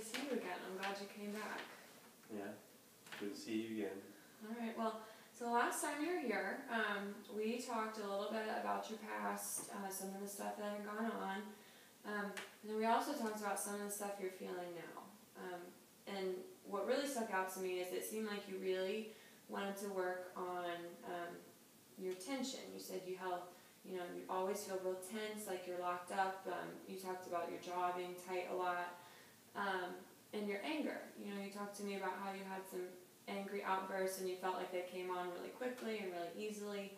to see you again. I'm glad you came back. Yeah, good to see you again. All right, well, so last time you were here, we talked a little bit about your past, some of the stuff that had gone on, and then we also talked about some of the stuff you're feeling now. And what really stuck out to me is it seemed like you really wanted to work on your tension. You said you always feel real tense, like you're locked up. You talked about your jaw being tight a lot, and your anger. You talked to me about how you had some angry outbursts and you felt like they came on really quickly and really easily.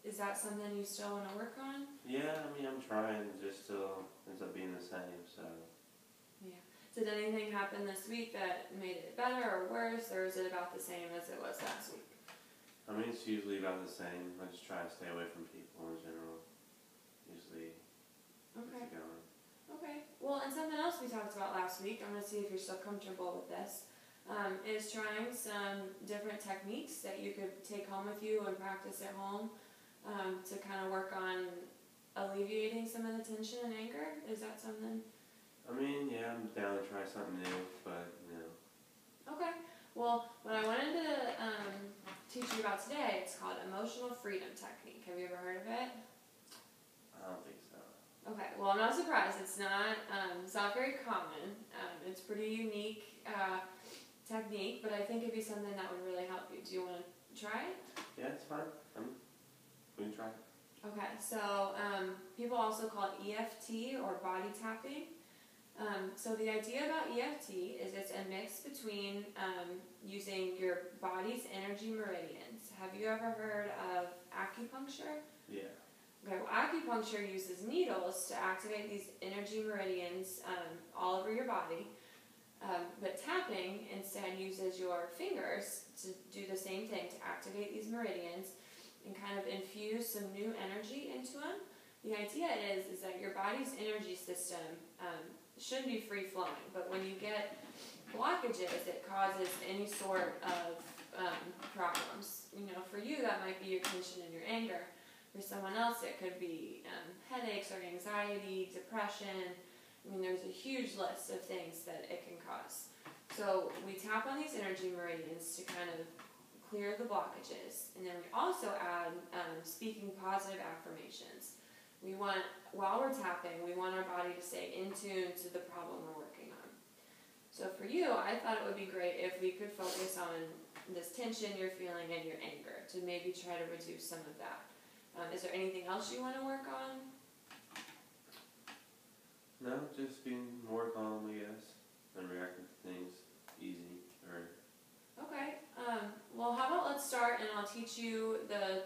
Is that something you still want to work on? Yeah, I'm trying, just still ends up being the same, so. Yeah. Did anything happen this week that made it better or worse, or is it about the same as it was last week? It's usually about the same. I just try to stay away from people in general. Usually keeps it going. Okay. Well, and something else we talked about last week, I'm going to see if you're still comfortable with this, is trying some different techniques that you could take home with you and practice at home to kind of work on alleviating some of the tension and anger. Is that something? Yeah, I'm down to try something new, but, Okay. Well, what I wanted to teach you about today, it's called Emotional Freedom Technique. Have you ever heard of it? I don't think so. Okay. Well, I'm not surprised. It's not very common. It's pretty unique technique, but I think it'd be something that would really help you. Do you want to try it? Yeah, it's fine. We can try it. Okay. So people also call it EFT or body tapping. So the idea about EFT is it's a mix between using your body's energy meridians. Have you ever heard of acupuncture? Yeah. Okay, well, acupuncture uses needles to activate these energy meridians all over your body, but tapping instead uses your fingers to do the same thing, to activate these meridians and kind of infuse some new energy into them. The idea is that your body's energy system should be free-flowing, but when you get blockages, it causes any sort of problems. For you, that might be your tension and your anger. For someone else, it could be headaches or anxiety, depression. There's a huge list of things that it can cause. So we tap on these energy meridians to kind of clear the blockages, and then we also add speaking positive affirmations. While we're tapping, we want our body to stay in tune to the problem we're working on. So for you, I thought it would be great if we could focus on this tension you're feeling and your anger to maybe try to reduce some of that. Is there anything else you want to work on? No, just being more calm, I guess, and reacting to things easy. Okay. Well, how about let's start, and I'll teach you the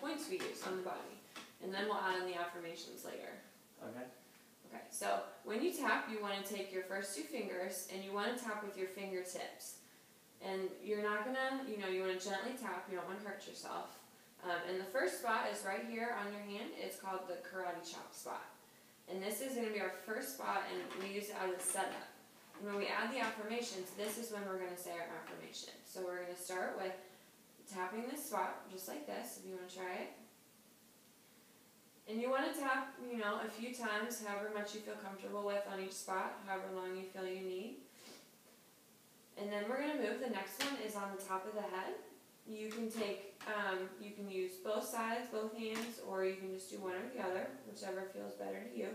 points we use on the body. And then we'll add in the affirmations later. Okay. Okay, so when you tap, you want to take your first two fingers and you want to tap with your fingertips. And you're not going to, you want to gently tap, you don't want to hurt yourself. And the first spot is right here on your hand. It's called the karate chop spot. And this is going to be our first spot, and we use it as a setup. And when we add the affirmations, this is when we're going to say our affirmation. So we're going to start with tapping this spot, just like this, if you want to try it. And you want to tap, a few times, however much you feel comfortable with on each spot, however long you feel you need. And then we're going to move. The next one is on the top of the head. You can you can use both sides, both hands, or you can just do one or the other, whichever feels better to you.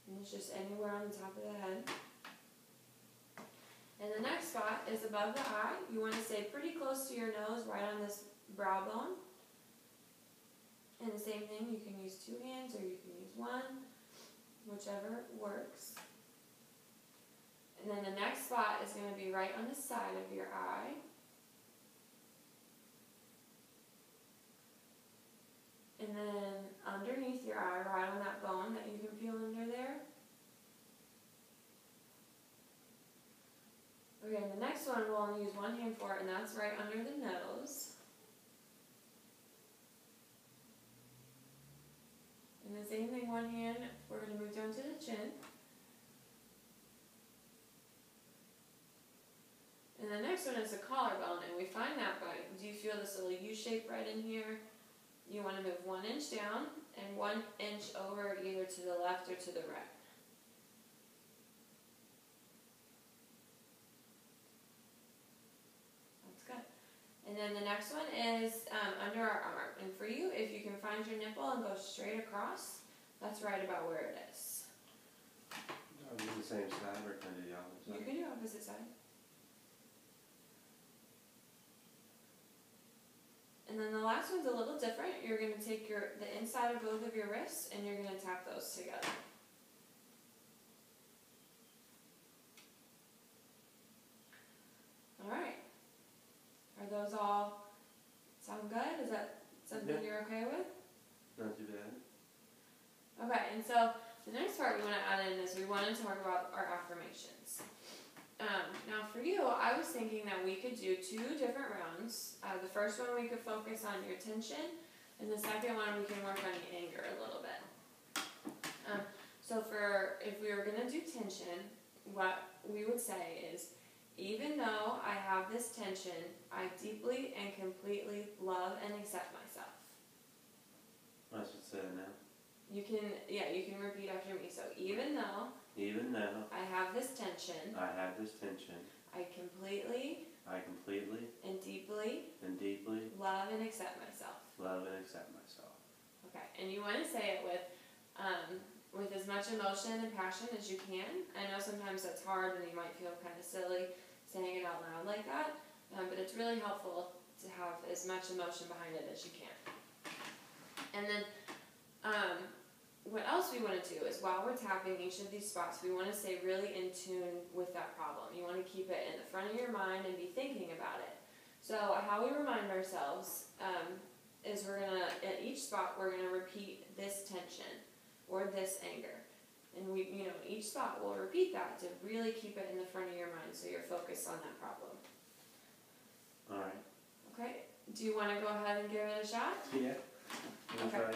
And it's just anywhere on the top of the head. And the next spot is above the eye. You want to stay pretty close to your nose, right on this brow bone. And the same thing, you can use two hands or you can use one, whichever works. And then the next spot is going to be right on the side of your eye. And then underneath your eye, right on that bone that you can feel under there. Okay, and the next one we'll only use one hand for, and that's right under the nose. And the same thing, one hand, we're going to move down to the chin. And the next one is the collarbone, and we find that by, do you feel this little U shape right in here? You want to move 1 inch down and 1 inch over either to the left or to the right. And then the next one is under our arm. And for you, if you can find your nipple and go straight across, that's right about where it is. I'll do the same side, or can I do the opposite side? You can do opposite side. And then the last one's a little different. You're going to take the inside of both of your wrists and you're going to tap those together. Alright. Are those all sound good? Is that something you're okay with? Not too bad. Okay, and so the next part we want to add in is we want to talk about our affirmations. Now for you, I was thinking that we could do 2 different rounds. The first one we could focus on your tension, and the second one we can work on your anger a little bit. So if we were going to do tension, what we would say is, even though I have this tension, I deeply and completely love and accept myself. I should say it now. You can repeat after me. So even though I have this tension, I completely and deeply love and accept myself. Okay, and you want to say it with as much emotion and passion as you can. I know sometimes that's hard and you might feel kind of silly saying it out loud like that, but it's really helpful to have as much emotion behind it as you can. And then what else we want to do is while we're tapping each of these spots, we want to stay really in tune with that problem. You want to keep it in the front of your mind and be thinking about it. So how we remind ourselves is at each spot we're going to repeat this tension or this anger. And each spot we'll repeat that to really keep it in the front of your mind so you're focused on that problem. Alright. Okay, do you want to go ahead and give it a shot? Yeah. Okay.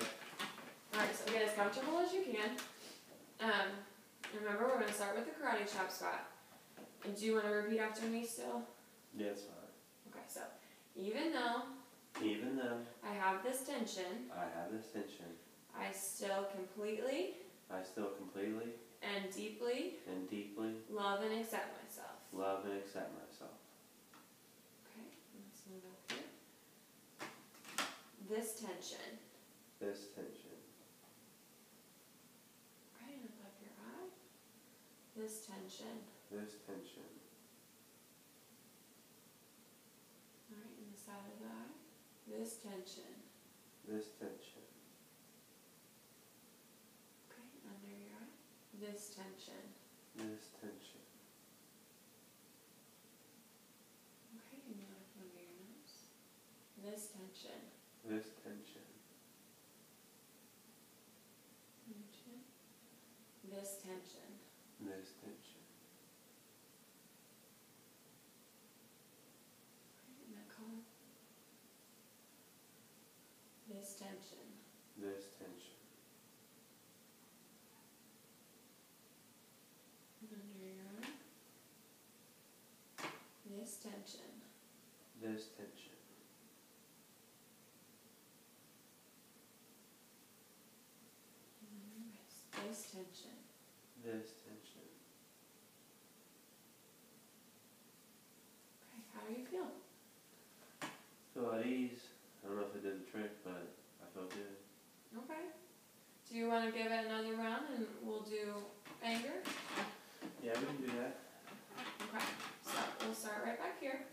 Alright, so get as comfortable as you can. Remember, we're going to start with the karate chop spot. And do you want to repeat after me still? Yeah, it's fine. Okay, so even though I have this tension, I still completely and deeply love and accept myself. Okay, let's move up here. This tension. Okay, and above your eye. This tension. Alright, in the side of the eye. This tension. Okay, under your eye. This tension. Okay, and now under your nose. This tension. Your chin. This tension. Okay, and that collar. This tension. And under your eye. This tension. And then your wrist. This tension. Okay, how do you feel? Feel at ease. I don't know if it did the trick, but I feel good. Okay. Do you want to give it another round and we'll do anger? Yeah, we can do that. Okay, so we'll start right back here.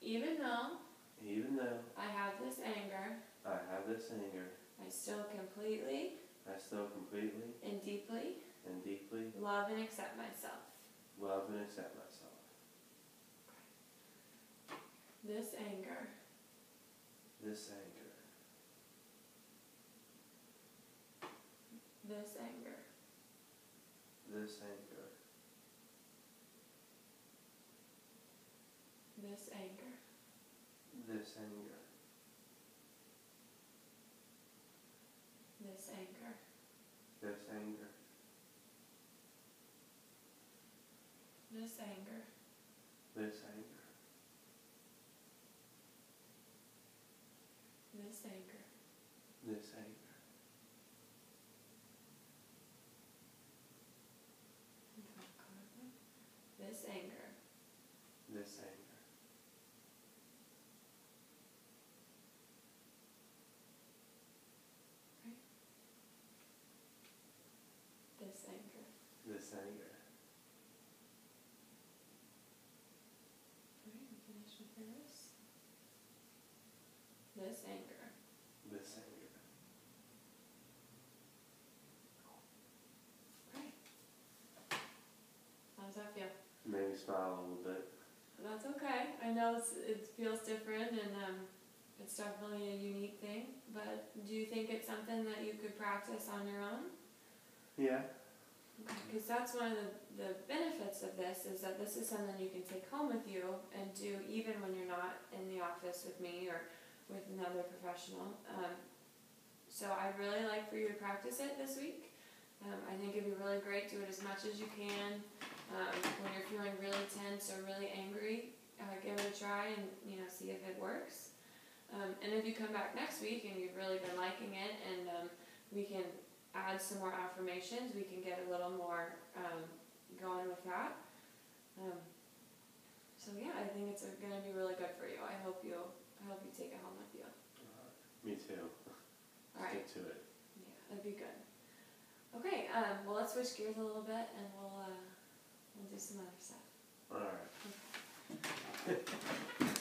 Even though I have this anger, I still completely and deeply love and accept myself. This anger. This anger. This anger. This anger. This anger. This anger. This anger. This anger. This anger. This anger. This anger. This anger. This anger. This anger. Made me smile a little bit. That's okay. I know it feels different, and it's definitely a unique thing. But do you think it's something that you could practice on your own? Yeah. Because that's one of the benefits of this, is that this is something you can take home with you and do even when you're not in the office with me or with another professional. So I'd really like for you to practice it this week. I think it'd be really great. Do it as much as you can. When you're feeling really tense or really angry, give it a try and see if it works. And if you come back next week and you've really been liking it, and we can add some more affirmations, we can get a little more going with that. So yeah, I think it's going to be really good for you. I hope you take it home with you. Me too. All right. Stick to it. Yeah, that'd be good. Okay, well, let's switch gears a little bit, and we'll do some other stuff. All right. Okay.